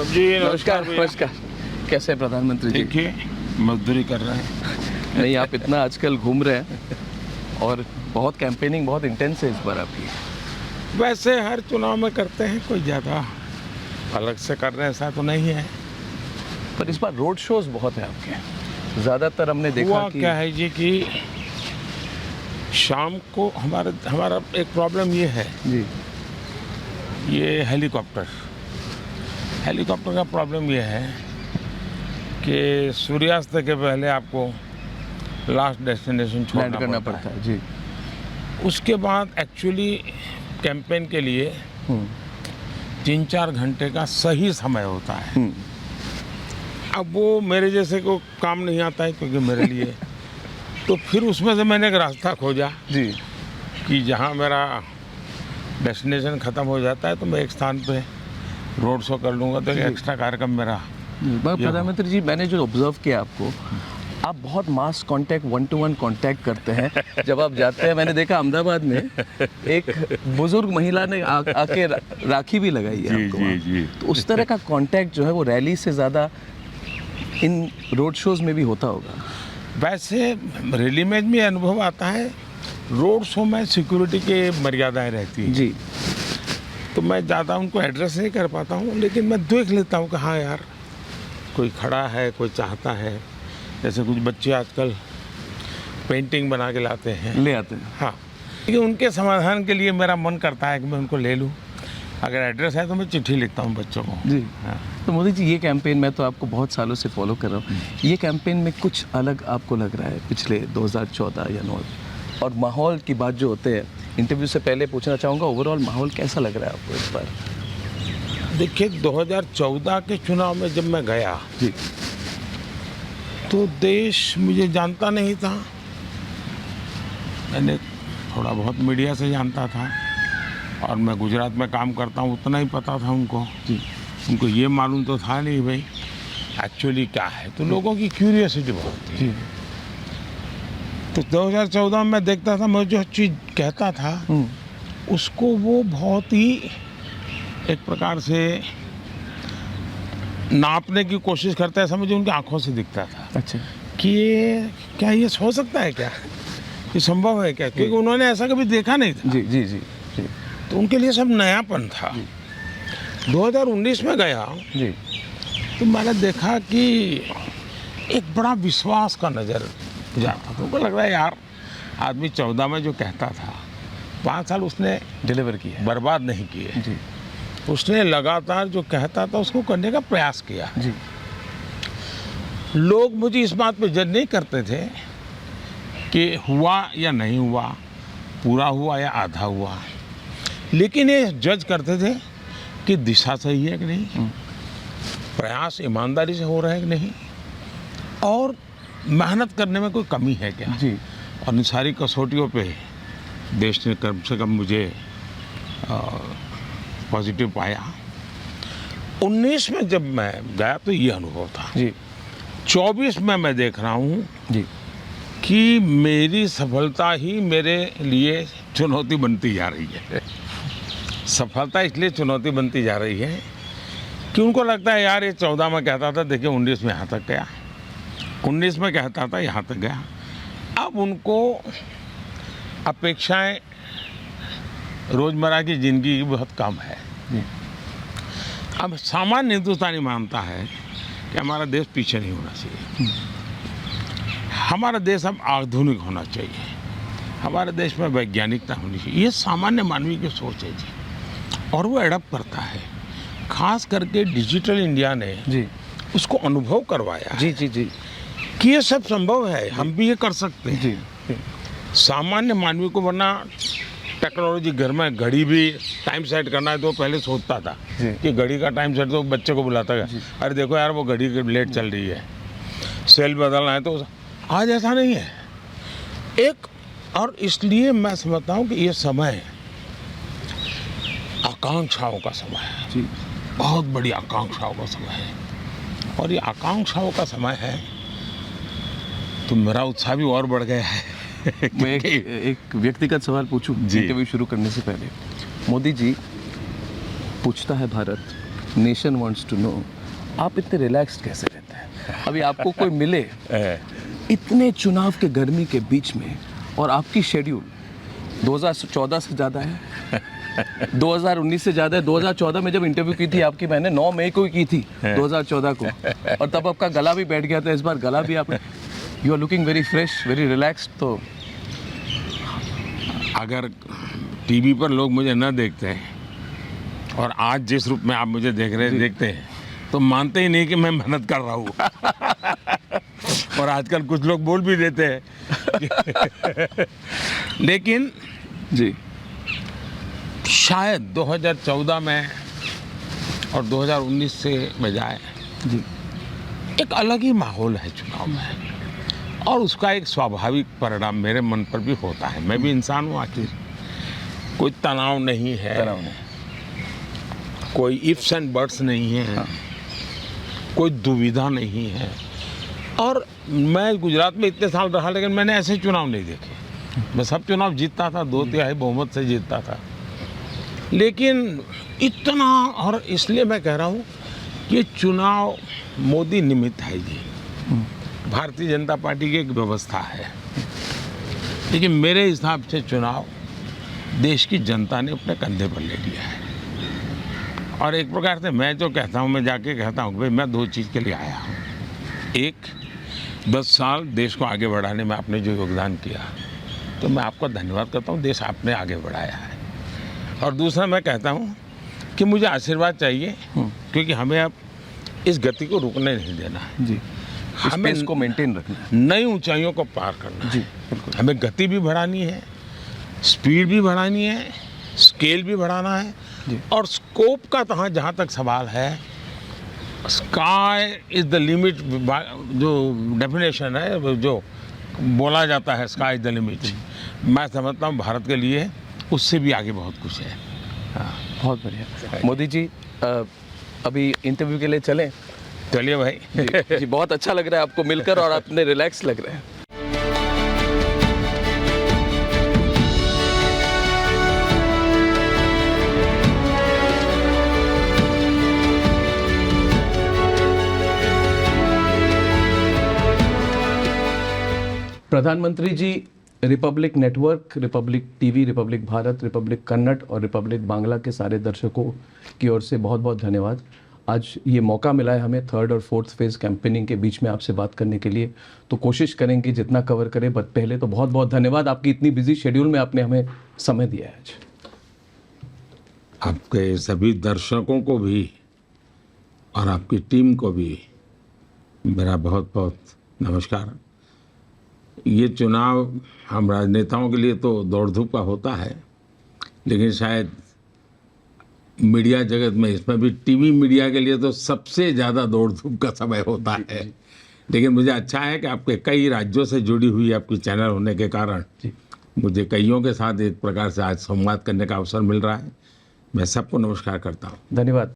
जी नमस्कार नमस्कार। कैसे हैं प्रधानमंत्री जी? देखिए, मजदूरी कर रहे हैं। नहीं, आप इतना आजकल घूम रहे हैं और बहुत कैंपेनिंग बहुत इंटेंस है इस बार आपकी। वैसे हर चुनाव में करते हैं, कोई ज़्यादा अलग से कर रहे हैं ऐसा तो नहीं है। पर इस बार रोड शोज बहुत हैं आपके। ज़्यादातर हमने देखा हुआ कि क्या है जी कि शाम को हमारा एक प्रॉब्लम ये है, जी ये हेलीकॉप्टर का प्रॉब्लम ये है कि सूर्यास्त के पहले आपको लास्ट डेस्टिनेशन लैंड छोड़ना करना पड़ता पड़ता है जी। है। उसके बाद एक्चुअली कैंपेन के लिए 3-4 घंटे का सही समय होता है। अब वो मेरे जैसे को काम नहीं आता है, क्योंकि मेरे लिए तो फिर उसमें से मैंने एक रास्ता खोजा जी कि जहाँ मेरा डेस्टिनेशन ख़त्म हो जाता है तो मैं एक स्थान पे रोड शो कर लूँगा, तो एक एक्स्ट्रा कार्यक्रम मेरा। प्रधानमंत्री जी, मैंने जो ऑब्जर्व किया आपको, आप बहुत मास कांटेक्ट 1-to-1 कांटेक्ट करते हैं जब आप जाते हैं। मैंने देखा अहमदाबाद में एक बुजुर्ग महिला ने आके राखी भी लगाई है आपको वहाँ। जी। तो उस तरह का कांटेक्ट जो है वो रैली से ज़्यादा इन रोड शोज में भी होता होगा। वैसे रैली में भी अनुभव आता है, रोड शो में सिक्योरिटी के मर्यादाएं रहती हैं। जी तो मैं ज़्यादा उनको एड्रेस नहीं कर पाता हूँ, लेकिन मैं देख लेता हूँ कि हाँ यार, कोई खड़ा है, कोई चाहता है। जैसे कुछ बच्चे आजकल पेंटिंग बना के लाते हैं, ले आते हैं। हाँ, लेकिन उनके समाधान के लिए मेरा मन करता है कि मैं उनको ले लूँ। अगर एड्रेस है तो मैं चिट्ठी लिखता हूँ बच्चों को। जी हाँ। तो मोदी जी, ये कैंपेन मैं तो आपको बहुत सालों से फॉलो कर रहा हूँ, ये कैंपेन में कुछ अलग आपको लग रहा है पिछले 2014 या 9? और माहौल की बात जो होते हैं, इंटरव्यू से पहले पूछना चाहूँगा, ओवरऑल माहौल कैसा लग रहा है आपको इस बार? देखिए, 2014 के चुनाव में जब मैं गया जी तो देश मुझे जानता नहीं था। मैंने थोड़ा बहुत मीडिया से जानता था, और मैं गुजरात में काम करता हूँ, उतना ही पता था उनको। जी उनको ये मालूम तो था नहीं भाई एक्चुअली क्या है। तो लोगों की क्यूरियोसिटी बहुत थी। जी तो 2014 में मैं देखता था, मैं जो चीज़ कहता था उसको वो बहुत ही एक प्रकार से नापने की कोशिश करता है, ऐसा मुझे उनकी आंखों से दिखता था अच्छा कि ये क्या, ये हो सकता है क्या, ये संभव है क्या, क्योंकि उन्होंने ऐसा कभी देखा नहीं था। जी जी जी जी तो उनके लिए सब नयापन था। 2019 में गया जी तो मैंने देखा कि एक बड़ा विश्वास का नज़र जाता था। उनको लग रहा है यार, आदमी 14 में जो कहता था, 5 साल उसने डिलीवर किया बर्बाद नहीं किए। जी उसने लगातार जो कहता था उसको करने का प्रयास किया। जी लोग मुझे इस बात पे जज नहीं करते थे कि हुआ या नहीं हुआ, पूरा हुआ या आधा हुआ, लेकिन ये जज करते थे कि दिशा सही है कि नहीं, प्रयास ईमानदारी से हो रहा है कि नहीं, और मेहनत करने में कोई कमी है क्या। जी और इन सारी कसौटियों पे देश ने कम से कम मुझे पॉजिटिव पाया। 19 में जब मैं गया तो ये अनुभव था। जी 24 में मैं देख रहा हूँ जी कि मेरी सफलता ही मेरे लिए चुनौती बनती जा रही है। सफलता इसलिए चुनौती बनती जा रही है कि उनको लगता है यार, ये 14 में कहता था, देखिए 19 में यहाँ तक गया, 19 में कहता था यहाँ तक गया। अब उनको अपेक्षाएं रोज़मर्रा की ज़िंदगी की बहुत कम है। अब सामान्य हिंदुस्तानी मानता है कि हमारा देश पीछे नहीं होना चाहिए, हमारा देश अब आधुनिक होना चाहिए, हमारे देश में वैज्ञानिकता होनी चाहिए। ये सामान्य मानवीय की सोच है जी, और वो एडप्ट करता है। खास करके डिजिटल इंडिया ने जी उसको अनुभव करवाया जी जी जी कि ये सब संभव है, हम भी ये कर सकते हैं। जी सामान्य मानवीय को, वरना टेक्नोलॉजी, घर में घड़ी भी टाइम सेट करना है तो पहले सोचता था जी। कि घड़ी का टाइम सेट, तो बच्चे को बुलाता है, अरे देखो यार वो घड़ी लेट चल रही है, सेल बदलना है। तो आज ऐसा नहीं है एक। और इसलिए मैं समझता हूँ कि ये समय आकांक्षाओं का समय है जी बहुत बड़ी आकांक्षाओं का समय है, और ये आकांक्षाओं का समय है तो मेरा उत्साह भी और बढ़ गया है। मैं एक व्यक्तिगत सवाल पूछूं जी। इंटरव्यू शुरू करने से पहले? मोदी जी, पूछता है Bharat, nation wants to know आप इतने रिलैक्स्ड कैसे रहते हैं? अभी आपको कोई मिले इतने चुनाव के गर्मी के बीच में और आपकी शेड्यूल 2014 से ज़्यादा है, 2019 से ज़्यादा है। 2014 में जब इंटरव्यू की थी आपकी, मैंने 9 मई को ही की थी 2014 को, और तब आपका गला भी बैठ गया था। इस बार गला भी आप, you are looking very fresh, very relaxed. तो अगर टीवी पर लोग मुझे न देखते हैं और आज जिस रूप में आप मुझे देखते हैं तो मानते ही नहीं कि मैं मेहनत कर रहा हूँ। और आजकल कुछ लोग बोल भी देते हैं। लेकिन जी, शायद 2014 में और 2019 से बजाय जी, एक अलग ही माहौल है चुनाव में, और उसका एक स्वाभाविक परिणाम मेरे मन पर भी होता है। मैं भी इंसान हूँ, आखिर कोई तनाव नहीं है, तनाव नहीं, कोई इफ्स एंड बट्स नहीं है, हाँ। कोई दुविधा नहीं है। और मैं गुजरात में इतने साल रहा, लेकिन मैंने ऐसे चुनाव नहीं देखे। मैं सब चुनाव जीतता था, 2/3 बहुमत से जीतता था, लेकिन इतना, और इसलिए मैं कह रहा हूँ कि चुनाव मोदी निमित्त है जी, भारतीय जनता पार्टी की एक व्यवस्था है, लेकिन मेरे हिसाब से चुनाव देश की जनता ने अपने कंधे पर ले लिया है। और एक प्रकार से मैं जो कहता हूँ, मैं जाके कहता हूँ कि भाई मैं 2 चीज़ के लिए आया हूँ। एक, 10 साल देश को आगे बढ़ाने में आपने जो योगदान किया, तो मैं आपका धन्यवाद करता हूँ, देश आपने आगे बढ़ाया है। और दूसरा मैं कहता हूँ कि मुझे आशीर्वाद चाहिए, क्योंकि हमें अब इस गति को रुकने नहीं देना है जी, हमें इसको मेंटेन रखना है। नई ऊंचाइयों को पार करना जी, है। बिल्कुल। हमें गति भी बढ़ानी है, स्पीड भी बढ़ानी है, स्केल भी बढ़ाना है, जी। और स्कोप का जहाँ तक सवाल है, स्काई इज़ द लिमिट, जो डेफिनेशन है, जो बोला जाता है स्काई इज़ द लिमिट, मैं समझता हूँ भारत के लिए उससे भी आगे बहुत कुछ है। हाँ, बहुत बढ़िया। मोदी जी, अभी इंटरव्यू के लिए चलें? चलिए भाई। जी, बहुत अच्छा लग रहा है आपको मिलकर, और आपने रिलैक्स लग रहे हैं। प्रधानमंत्री जी, Republic Network, Republic TV, Republic Bharat, Republic Kannada और रिपब्लिक बांग्ला के सारे दर्शकों की ओर से बहुत बहुत धन्यवाद। आज ये मौका मिला है हमें 3rd और 4th फेज़ कैंपेनिंग के बीच में आपसे बात करने के लिए, तो कोशिश करेंगे जितना कवर करें। बट पहले तो बहुत बहुत धन्यवाद, आपकी इतनी बिजी शेड्यूल में आपने हमें समय दिया है आज। आपके सभी दर्शकों को भी और आपकी टीम को भी मेरा बहुत बहुत नमस्कार। ये चुनाव हम राजनेताओं के लिए तो दौड़ धूप का होता है, लेकिन शायद मीडिया जगत में, इसमें भी टीवी मीडिया के लिए तो सबसे ज़्यादा दौड़ धूप का समय होता है। लेकिन मुझे अच्छा है कि आपके कई राज्यों से जुड़ी हुई आपकी चैनल होने के कारण मुझे कईयों के साथ एक प्रकार से आज संवाद करने का अवसर मिल रहा है। मैं सबको नमस्कार करता हूँ। धन्यवाद।